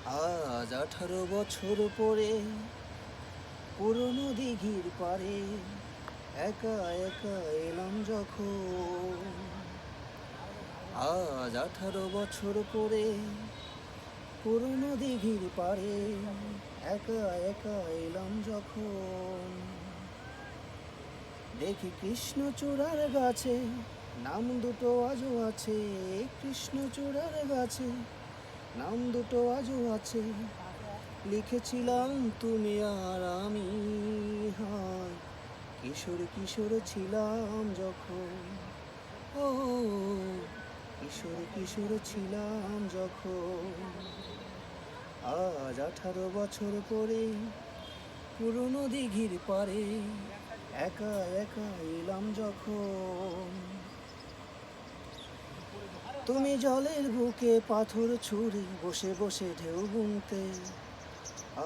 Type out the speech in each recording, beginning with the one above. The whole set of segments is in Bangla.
আজ 18 বছর পরে পুরনো দিঘির পারে একা একা এলাম যখন। আজ 18 বছর পরে পুরনো দিঘির পারে একা একা এলাম যখন। দেখি কৃষ্ণচূড়ার গাছে নাম দুটো আজও আছে, কৃষ্ণচূড়ার গাছে নাম দুটো আজও আছে। লিখেছিলাম তুমি আর আমি, হায় কিশোর কিশোর ছিলাম যখন। ও কিশোর কিশোর ছিলাম যখন। আজ 18 বছর পরে পুরনো দিঘির পারে একা একা এলাম যখন। তুমি জলের বুকে পাথর ছুঁড়ে বসে বসে ঢেউ গুনতে,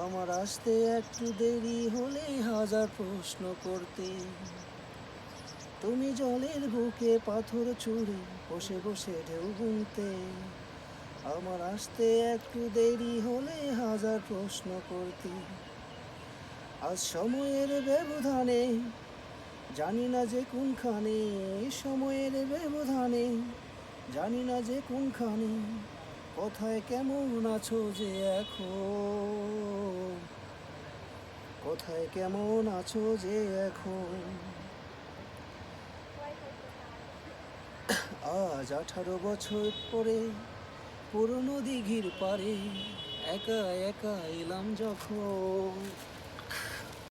আমার আসতে একটু দেরি হলে হাজার প্রশ্ন করতে। তুমি জলের বুকে পাথর ছুঁড়ে বসে বসে ঢেউ গুনতে, আমার আসতে একটু দেরি হলে হাজার প্রশ্ন করতে। আজ সময়ের ব্যবধানে জানি না যে কোনখানে, সময়ের ব্যবধানে জানি না যে কোনখানে, কোথায় কেমন আছো যে এখন, কোথায় কেমন আছো যে এখন। আজ 18 বছর পরে পুরনো দিঘির পারে একা একা এলাম যখন।